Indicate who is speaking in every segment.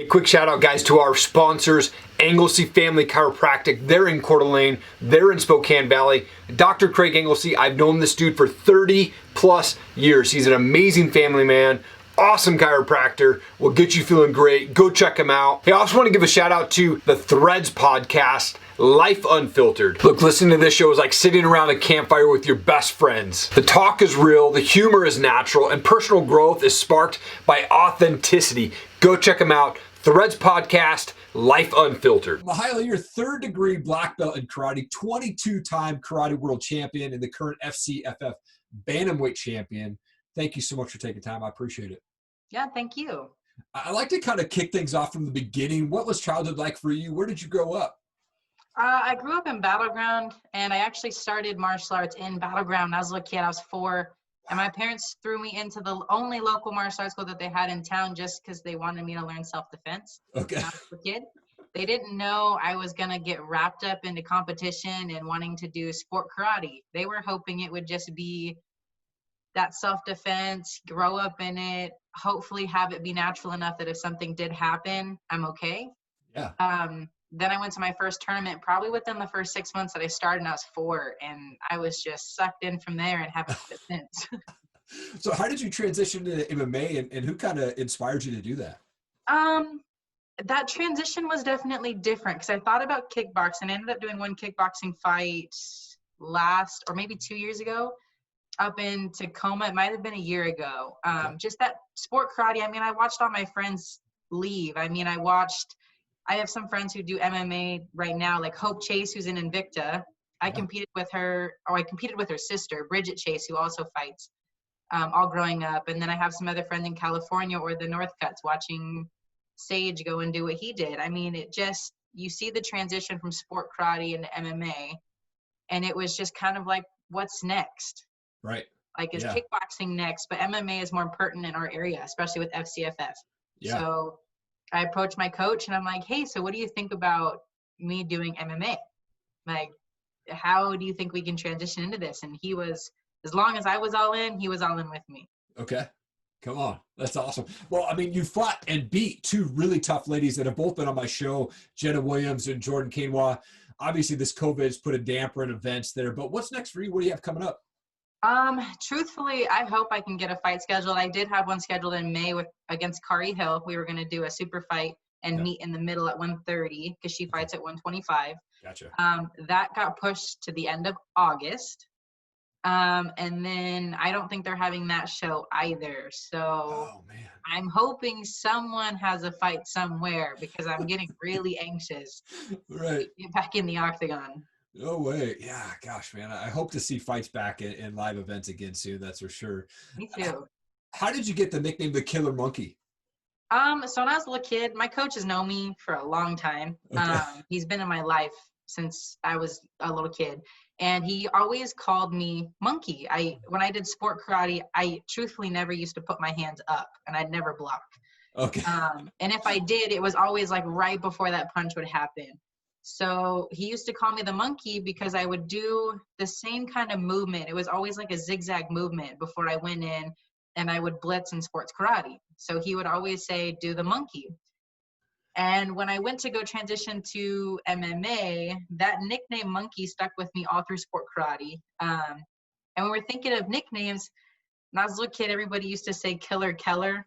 Speaker 1: Quick shout out, guys, to our sponsors, Anglesey Family Chiropractic. They're in Coeur d'Alene. They're in Spokane Valley. Dr. Craig Anglesey, I've known this dude for 30 plus years. He's an amazing family man. Awesome chiropractor, will get you feeling great. Go check him out. Hey, I also want to give a shout out to the Threads podcast, Life Unfiltered. Look, listening to this show is like sitting around a campfire with your best friends. The talk is real, the humor is natural, and personal growth is sparked by authenticity. Go check them out. Threads podcast, Life Unfiltered.
Speaker 2: Mihaela, you're third-degree black belt in karate, 22-time karate world champion, and the current FCFF Bantamweight champion. Thank you so much for taking time. I appreciate it.
Speaker 3: Yeah, thank you.
Speaker 2: I like to kind of kick things off from the beginning. What was childhood like for you? Where did you grow up?
Speaker 3: I grew up in Battleground, and I actually started martial arts in Battleground. When I was a little kid, I was 4, and my parents threw me into the only local martial arts school that they had in town just because they wanted me to learn self-defense.
Speaker 2: Okay.
Speaker 3: When I was a kid. They didn't know I was going to get wrapped up into competition and wanting to do sport karate. They were hoping it would just be that self-defense, grow up in it, hopefully have it be natural enough that if something did happen, I'm okay.
Speaker 2: Yeah.
Speaker 3: Then I went to my first tournament probably within the first 6 months that I started, and I was 4, and I was just sucked in from there and haven't quit since.
Speaker 2: So how did you transition to MMA, and who kind of inspired you to do that?
Speaker 3: That transition was definitely different because I thought about kickboxing. I ended up doing one kickboxing fight last, or maybe 2 years ago, up in Tacoma. It might have been a year ago. Just that sport karate. I mean, I watched all my friends leave. I mean, I have some friends who do MMA right now, like Hope Chase, who's in Invicta. I competed with her sister, Bridget Chase, who also fights, all growing up. And then I have some other friends in California or the Northcuts watching Sage go and do what he did. I mean, you see the transition from sport karate into MMA, and it was just kind of like, what's next?
Speaker 2: Right.
Speaker 3: Like, is kickboxing next? But MMA is more pertinent in our area, especially with FCFF. Yeah. So I approached my coach and I'm like, hey, so what do you think about me doing MMA? Like, how do you think we can transition into this? And he was, as long as I was all in, he was all in with me.
Speaker 2: Okay. Come on. That's awesome. Well, I mean, you fought and beat 2 really tough ladies that have both been on my show, Jenna Williams and Jordan Quinoa. Obviously, this COVID has put a damper in events there, but what's next for you? What do you have coming up?
Speaker 3: Truthfully, I hope I can get a fight scheduled. I did have one scheduled in May against Kari Hill. We were going to do a super fight and meet in the middle at 130 because she fights at 125.
Speaker 2: Gotcha.
Speaker 3: That got pushed to the end of August. And then I don't think they're having that show either. So I'm hoping someone has a fight somewhere because I'm getting really anxious to get back in the octagon.
Speaker 2: No way. Yeah, gosh, man. I hope to see fights back in live events again soon. That's for sure.
Speaker 3: Me too.
Speaker 2: How did you get the nickname the Killer Monkey?
Speaker 3: So when I was a little kid, my coaches know me for a long time. Okay. He's been in my life since I was a little kid. And he always called me Monkey. When I did sport karate, I truthfully never used to put my hands up, and I'd never block.
Speaker 2: Okay.
Speaker 3: And if I did, it was always like right before that punch would happen. So he used to call me the monkey because I would do the same kind of movement. It was always like a zigzag movement before I went in, and I would blitz in sports karate. So he would always say, do the monkey. And when I went to go transition to MMA, that nickname monkey stuck with me all through sport karate. And when we're thinking of nicknames, when I was a little kid, everybody used to say Killer Keller.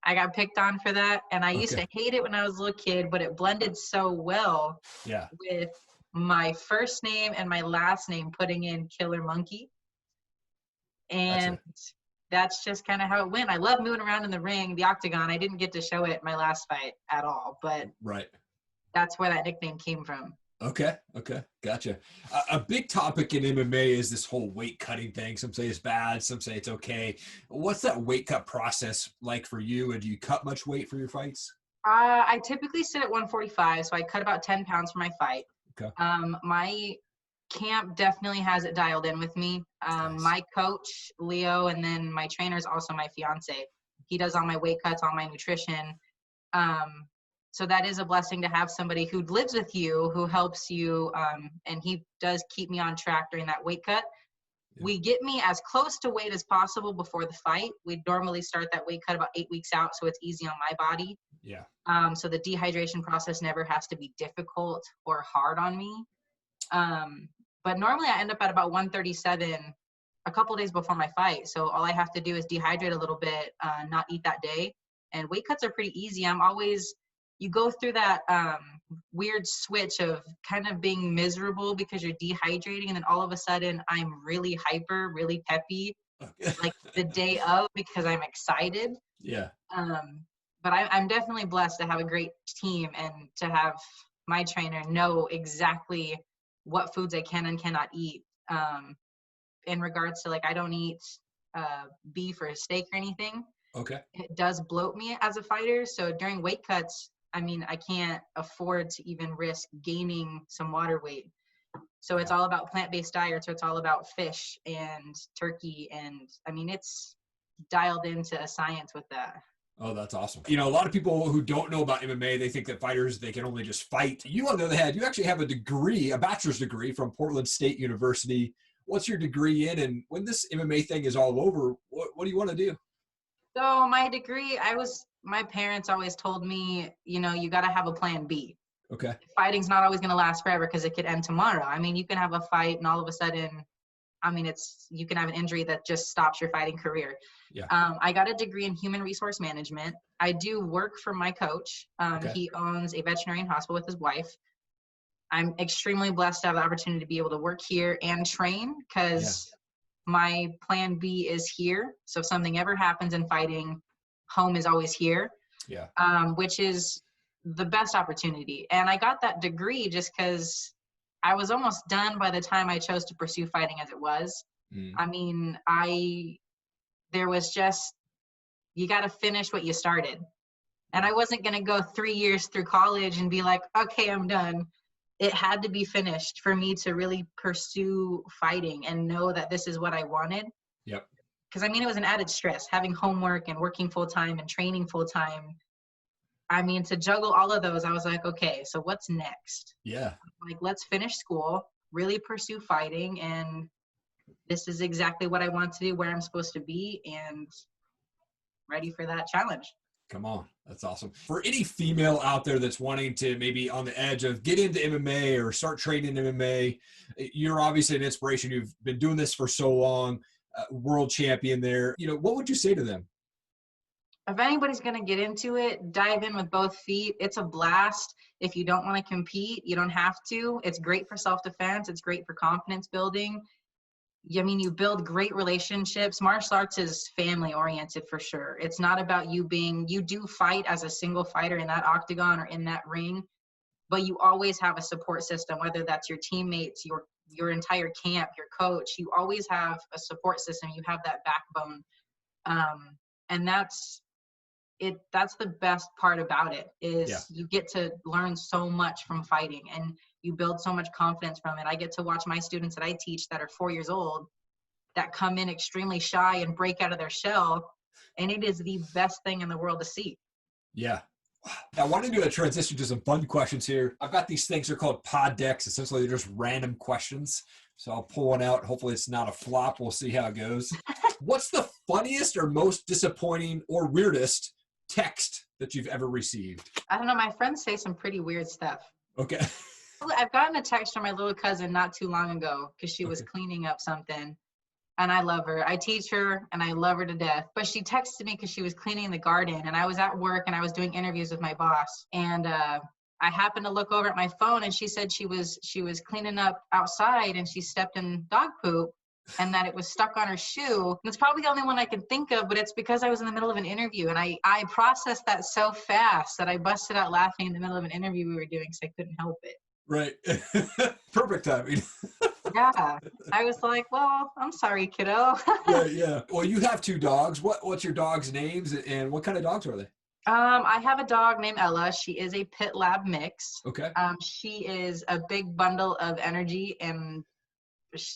Speaker 3: I got picked on for that, and I used to hate it when I was a little kid, but it blended so well with my first name and my last name, putting in Killer Monkey. And that's just kind of how it went. I love moving around in the ring, the octagon. I didn't get to show it my last fight at all, but that's where that nickname came from.
Speaker 2: Okay. Gotcha. A big topic in MMA is this whole weight cutting thing. Some say it's bad, some say it's okay. What's that weight cut process like for you? And do you cut much weight for your fights?
Speaker 3: I typically sit at 145, so I cut about 10 pounds for my fight. Okay. My camp definitely has it dialed in with me. Nice. My coach, Leo, and then my trainer is also my fiance. He does all my weight cuts, all my nutrition. So that is a blessing to have somebody who lives with you, who helps you, and he does keep me on track during that weight cut. We get me as close to weight as possible before the fight. We normally start that weight cut about 8 weeks out, so it's easy on my body.
Speaker 2: Yeah.
Speaker 3: So the dehydration process never has to be difficult or hard on me. But normally I end up at about 137 a couple days before my fight. So all I have to do is dehydrate a little bit, not eat that day. And weight cuts are pretty easy. You go through that weird switch of kind of being miserable because you're dehydrating, and then all of a sudden I'm really hyper, really peppy, like the day of, because I'm excited.
Speaker 2: Yeah.
Speaker 3: But I'm definitely blessed to have a great team and to have my trainer know exactly what foods I can and cannot eat. In regards to, like, I don't eat beef or steak or anything.
Speaker 2: Okay.
Speaker 3: It does bloat me as a fighter. So during weight cuts, I mean, I can't afford to even risk gaining some water weight. So it's all about plant-based diet. So it's all about fish and turkey. And I mean, it's dialed into a science with that.
Speaker 2: Oh, that's awesome. You know, a lot of people who don't know about MMA, they think that fighters, they can only just fight. You, on the other hand, you actually have a degree, a bachelor's degree from Portland State University. What's your degree in? And when this MMA thing is all over, what do you want to do?
Speaker 3: So my degree, my parents always told me, you know, you got to have a plan B.
Speaker 2: Okay.
Speaker 3: Fighting's not always going to last forever because it could end tomorrow. I mean, you can have a fight and all of a sudden, I mean, you can have an injury that just stops your fighting career.
Speaker 2: Yeah.
Speaker 3: I got a degree in human resource management. I do work for my coach.
Speaker 2: Okay.
Speaker 3: He owns a veterinarian hospital with his wife. I'm extremely blessed to have the opportunity to be able to work here and train because my plan B is here. So if something ever happens in fighting, home is always here.
Speaker 2: Yeah.
Speaker 3: Which is the best opportunity. And I got that degree just because I was almost done by the time I chose to pursue fighting as it was. I mean, there was just, you got to finish what you started. And I wasn't going to go 3 years through college and be like, okay, I'm done. It had to be finished for me to really pursue fighting and know that this is what I wanted.
Speaker 2: Yep.
Speaker 3: Because I mean, it was an added stress, having homework and working full time and training full time. I mean, to juggle all of those, I was like, okay, so what's next?
Speaker 2: Yeah.
Speaker 3: Like, let's finish school, really pursue fighting, and this is exactly what I want to do, where I'm supposed to be, and ready for that challenge.
Speaker 2: Come on. That's awesome. For any female out there that's wanting to maybe on the edge of get into MMA or start training MMA, you're obviously an inspiration. You've been doing this for so long, world champion there. You know, what would you say to them?
Speaker 3: If anybody's going to get into it, dive in with both feet. It's a blast. If you don't want to compete, you don't have to. It's great for self-defense. It's great for confidence building. I mean, you build great relationships. Martial arts is family oriented for sure. It's not about you do fight as a single fighter in that octagon or in that ring, but you always have a support system, whether that's your teammates, your entire camp, your coach. You always have a support system. You have that backbone. And that's the best part about it is you get to learn so much from fighting and you build so much confidence from it. I get to watch my students that I teach that are 4 years old that come in extremely shy and break out of their shell. And it is the best thing in the world to see.
Speaker 2: Yeah. I want to do a transition to some fun questions here. I've got these things, they're called pod decks. Essentially, they're just random questions. So I'll pull one out. Hopefully it's not a flop. We'll see how it goes. What's the funniest or most disappointing or weirdest text that you've ever received?
Speaker 3: I don't know. My friends say some pretty weird stuff.
Speaker 2: Okay.
Speaker 3: I've gotten a text from my little cousin not too long ago because she was cleaning up something. And I love her. I teach her and I love her to death. But she texted me because she was cleaning the garden and I was at work and I was doing interviews with my boss. And I happened to look over at my phone and she said she was cleaning up outside and she stepped in dog poop and that it was stuck on her shoe. And it's probably the only one I can think of, but it's because I was in the middle of an interview and I processed that so fast that I busted out laughing in the middle of an interview we were doing because I couldn't help it.
Speaker 2: Right. Perfect timing.
Speaker 3: Yeah. I was like, well, I'm sorry, kiddo.
Speaker 2: Yeah. Well, you have 2 dogs. What's your dog's names and what kind of dogs are they?
Speaker 3: I have a dog named Ella. She is a pit lab mix.
Speaker 2: Okay.
Speaker 3: She is a big bundle of energy and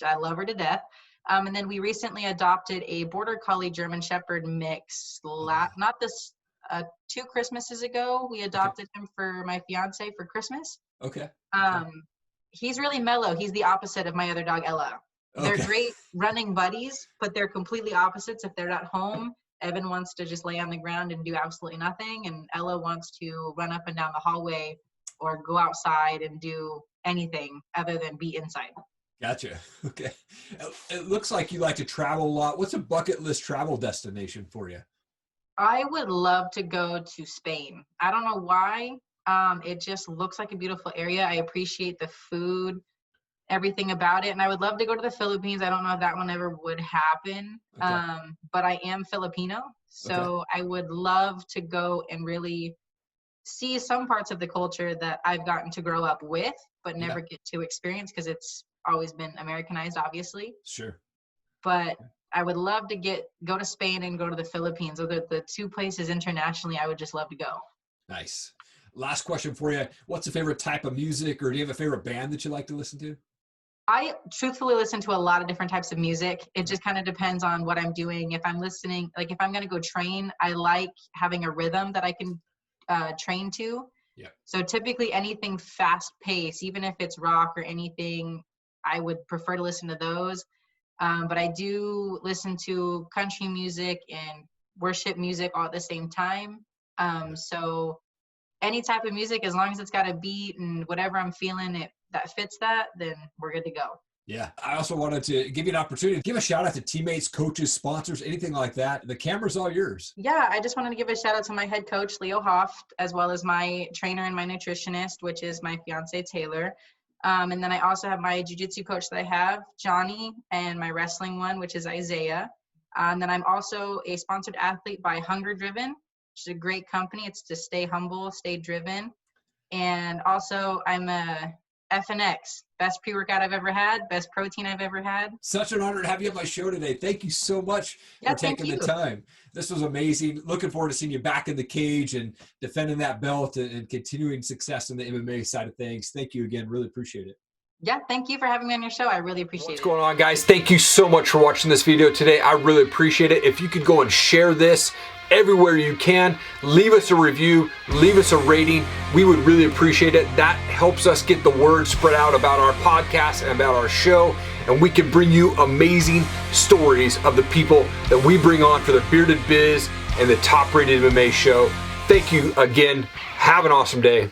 Speaker 3: I love her to death. And then we recently adopted a border collie German shepherd mix. 2 Christmases ago, we adopted him for my fiance for Christmas.
Speaker 2: Okay.
Speaker 3: He's really mellow. He's the opposite of my other dog, Ella. They're
Speaker 2: Okay.
Speaker 3: great running buddies, but they're completely opposites. If they're at home, Evan wants to just lay on the ground and do absolutely nothing, and Ella wants to run up and down the hallway or go outside and do anything other than be inside.
Speaker 2: Gotcha. Okay. It looks like you like to travel a lot. What's a bucket list travel destination for you?
Speaker 3: I would love to go to Spain. I don't know why. It just looks like a beautiful area. I appreciate the food, everything about it. And I would love to go to the Philippines. I don't know if that one ever would happen.
Speaker 2: Okay.
Speaker 3: But I am Filipino. So I would love to go and really see some parts of the culture that I've gotten to grow up with, but never get to experience because it's always been Americanized, obviously.
Speaker 2: Sure.
Speaker 3: But I would love to go to Spain and go to the Philippines. Those are the two places internationally I would just love to go.
Speaker 2: Nice. Last question for you. What's a favorite type of music, or do you have a favorite band that you like to listen to?
Speaker 3: I truthfully listen to a lot of different types of music. It just kind of depends on what I'm doing. If I'm listening, like if I'm going to go train, I like having a rhythm that I can train to.
Speaker 2: Yeah.
Speaker 3: So typically anything fast paced, even if it's rock or anything, I would prefer to listen to those. But I do listen to country music and worship music all at the same time. So any type of music, as long as it's got a beat and whatever I'm feeling it that fits that, then we're good to go.
Speaker 2: Yeah. I also wanted to give you an opportunity to give a shout out to teammates, coaches, sponsors, anything like that. The camera's all yours.
Speaker 3: Yeah, I just wanted to give a shout out to my head coach, Leo Hoft, as well as my trainer and my nutritionist, which is my fiance, Taylor. And then I also have my jiu-jitsu coach that I have, Johnny, and my wrestling one, which is Isaiah. And then I'm also a sponsored athlete by Hunger Driven, which is a great company. It's to stay humble, stay driven. And also I'm a FNX, best pre-workout I've ever had, best protein I've ever had.
Speaker 2: Such an honor to have you on my show today. Thank you so much for taking the time. This was amazing. Looking forward to seeing you back in the cage and defending that belt and continuing success in the MMA side of things. Thank you again. Really appreciate it.
Speaker 3: Yeah, thank you for having me on your show. I really appreciate it.
Speaker 1: What's going on, guys? Thank you so much for watching this video today. I really appreciate it. If you could go and share this everywhere you can, leave us a review, leave us a rating. We would really appreciate it. That helps us get the word spread out about our podcast and about our show, and we can bring you amazing stories of the people that we bring on for the Bearded Biz and the Top Rated MMA show. Thank you again. Have an awesome day.